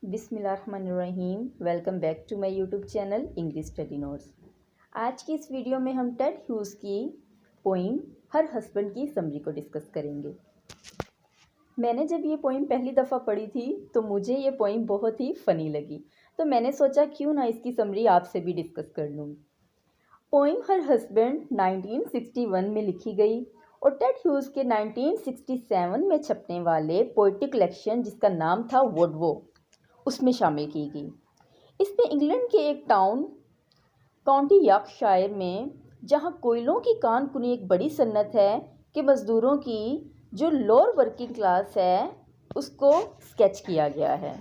बिस्मिल्लाहिर्रहमानिर्रहीम। Welcome back to my YouTube channel English study notes. आज की इस वीडियो में हम टेड ह्यूज की पोइम हर हस्बैंड की समरी को डिस्कस करेंगे। मैंने जब ये पोइम पहली दफ़ा पढ़ी थी तो मुझे ये पोइम बहुत ही फ़नी लगी, तो मैंने सोचा क्यों ना इसकी समरी आपसे भी डिस्कस कर लूँ। पोइम हर हस्बैंड 1961 में लिखी गई और टेड ह्यूज के 1967 में छपने वाले पोइट्री कलेक्शन जिसका नाम था वोडवो उसमें शामिल की गई। इसमें इंग्लैंड के एक टाउन काउंटी यॉर्कशायर में जहां कोयलों की कान-कुनी एक बड़ी सन्नत है कि मज़दूरों की जो लोअर वर्किंग क्लास है उसको स्केच किया गया है।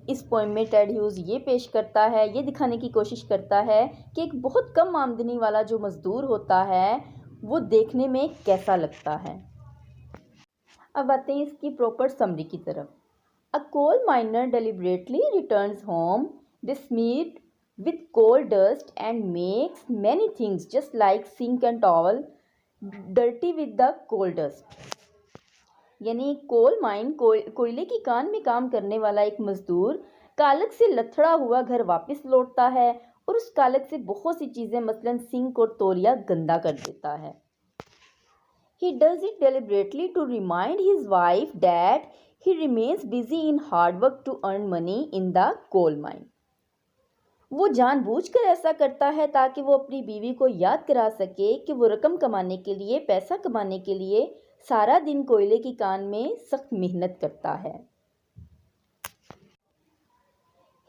इस पोएम में टेड ह्यूज ये पेश करता है, ये दिखाने की कोशिश करता है कि एक बहुत कम आमदनी वाला जो मज़दूर होता है वो देखने में कैसा लगता है। अब आते हैं इसकी प्रॉपर समरी की तरफ। A coal miner deliberately returns home besmeared with coal dust and makes many things just like sink and towel dirty with the coal dust। यानी कोल माइन कोयले की कान में काम करने वाला एक मजदूर कालक से लथड़ा हुआ घर वापस लौटता है और उस कालक से बहुत सी चीजें मसलन सिंक और तौलिया गंदा कर देता है। He does it deliberately to remind his wife that he remains busy in hard work to earn money in the coal mine। वो जानबूझकर ऐसा करता है ताकि वो अपनी बीवी को याद करा सके कि वो रकम कमाने के लिए, पैसा कमाने के लिए सारा दिन कोयले की कान में सख्त मेहनत करता है।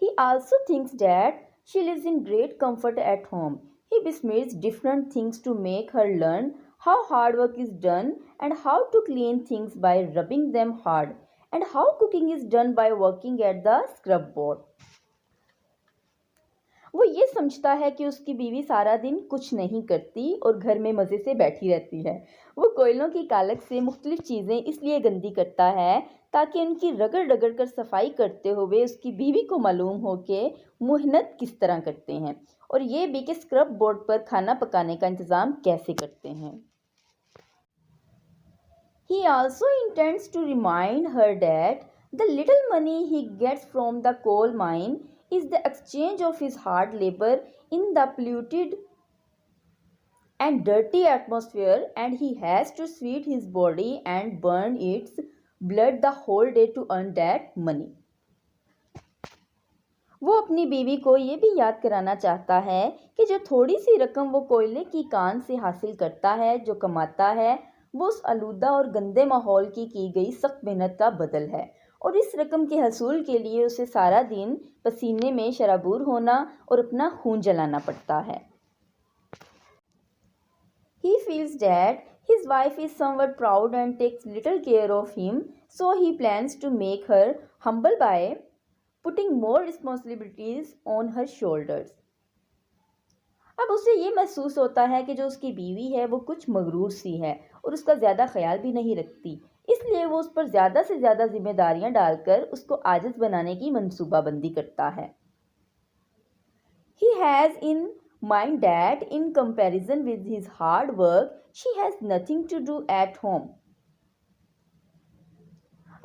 He also thinks that she lives in great comfort at home। He besmears different things to make her learn how hard work is done and how to clean things by rubbing them hard and how cooking is done by working at the scrub board। वो ये समझता है कि उसकी बीवी सारा दिन कुछ नहीं करती और घर में मज़े से बैठी रहती है। वो कोयलों की कालक से मुख्तलिफ चीज़ें इसलिए गंदी करता है ताकि उनकी रगड़ रगड़ कर सफाई करते हुए उसकी बीवी को मालूम हो कि मेहनत किस तरह करते हैं और ये भी कि स्क्रब बोर्ड पर खाना पकाने का इंतज़ाम कैसे करते हैं। He also intends to remind her that the little money he gets from the coal mine is the exchange of his hard labor in the polluted and dirty atmosphere and he has to sweat his body and burn its blood the whole day to earn that money। वो अपनी बीवी को ये भी याद कराना चाहता है कि जो थोड़ी सी रकम वो कोयले की कान से हासिल करता है, जो कमाता है, वो उस आलूदा और गंदे माहौल की गई सख्त मेहनत का बदल है और इस रकम के हसूल के लिए उसे सारा दिन पसीने में शराबूर होना और अपना खून जलाना पड़ता है। He feels that his wife is somewhat proud and takes little care of him, so he plans to make her humble by putting more responsibilities on her shoulders। अब उसे ये महसूस होता है कि जो उसकी बीवी है वो कुछ मगरूर सी है और उसका ज़्यादा ख्याल भी नहीं रखती, इसलिए वो उस पर ज़्यादा से ज़्यादा जिम्मेदारियां डालकर उसको आजिज़ बनाने की मंसूबाबंदी करता है। He has in mind that in comparison with his hard work, she has nothing to do at home।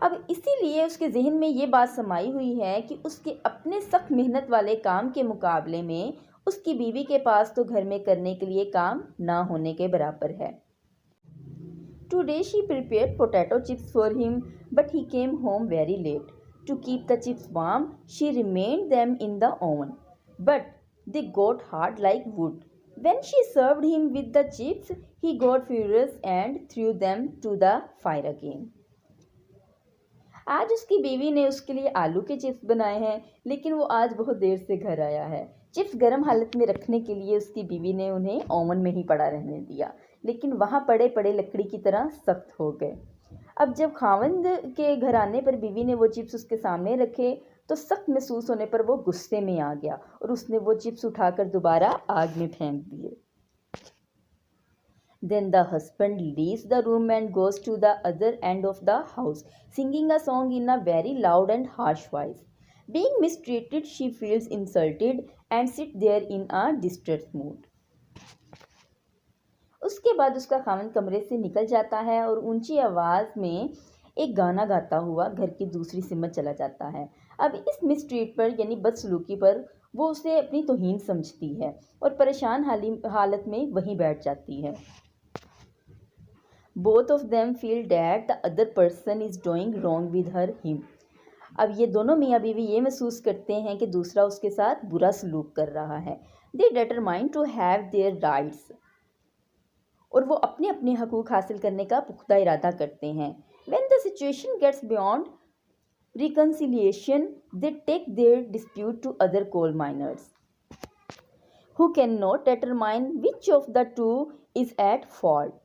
अब इसीलिए उसके जहन में ये बात समाई हुई है कि उसके अपने सख्त मेहनत वाले काम के मुकाबले में उसकी बीवी के पास तो घर में करने के लिए काम ना होने के बराबर है। Today she prepared potato chips for him, but he came home very late। To keep the chips warm, she remained them in the oven, but they got hard like wood। When she served him with the chips, he got furious and threw them to the fire again। आज उसकी बीवी ने उसके लिए आलू के chips बनाए हैं, लेकिन वो आज बहुत देर से घर आया है। चिप्स गर्म हालत में रखने के लिए उसकी बीवी ने उन्हें ओवन में ही पड़ा रहने दिया, लेकिन वहाँ पड़े पड़े लकड़ी की तरह सख्त हो गए। अब जब खावंद के घर आने पर बीवी ने वो चिप्स उसके सामने रखे तो सख्त महसूस होने पर वो गुस्से में आ गया और उसने वो चिप्स उठाकर दोबारा आग में फेंक दिए। Then the husband leaves the room and goes to the other end of the house, singing a song in a very loud and harsh voice। Being mistreated, she feels insulted and sits there in a distressed mood। उसके बाद उसका खामन कमरे से निकल जाता है और ऊंची आवाज़ में एक गाना गाता हुआ घर की दूसरी सिमत चला जाता है। अब इस मिसट्रीट पर यानी बदसलूकी पर वो उसे अपनी तौहीन समझती है और परेशान हालत में वहीं बैठ जाती है। Both of them feel that the other person is doing wrong with her him. अब ये दोनों मियाँ बीवी ये महसूस करते हैं कि दूसरा उसके साथ बुरा सलूक कर रहा है। They determine to have their rights, और वो अपने अपने हकूक़ हासिल करने का पुख्ता इरादा करते हैं। When the situation gets beyond reconciliation they take their dispute to other coal miners who cannot determine which of the two is at fault।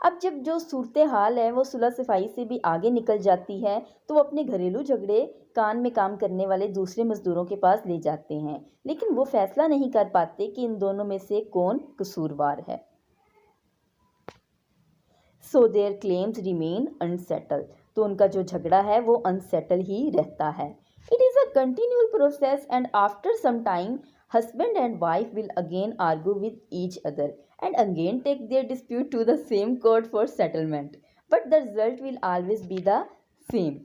अब जब जो सूरत हाल है वो सुलह सफाई से भी आगे निकल जाती है तो वो अपने घरेलू झगड़े कान में काम करने वाले दूसरे मजदूरों के पास ले जाते हैं, लेकिन वो फैसला नहीं कर पाते कि इन दोनों में से कौन कसूरवार है। So there claims remain unsettled, तो उनका जो झगड़ा है वो अनसेटल ही रहता है। It is a continual process and after some time husband and wife will again argue with each other and again take their dispute to the same court for settlement, but the result will always be the same।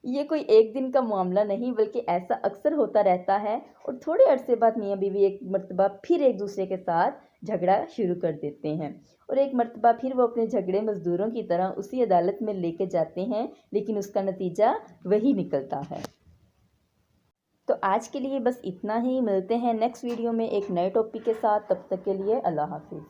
ये कोई एक दिन का मामला नहीं बल्कि ऐसा अक्सर होता रहता है और थोड़े अरसे बाद मियाँ बीवी एक मर्तबा फिर एक दूसरे के साथ झगड़ा शुरू कर देते हैं और एक मर्तबा फिर वो अपने झगड़े मजदूरों की तरह उसी अदालत में लेके जाते हैं, लेकिन उसका नतीजा वही निकलता है। तो आज के लिए बस इतना ही। मिलते हैं नेक्स्ट वीडियो में एक नए टॉपिक के साथ। तब तक के लिए अल्लाह हाफिज़।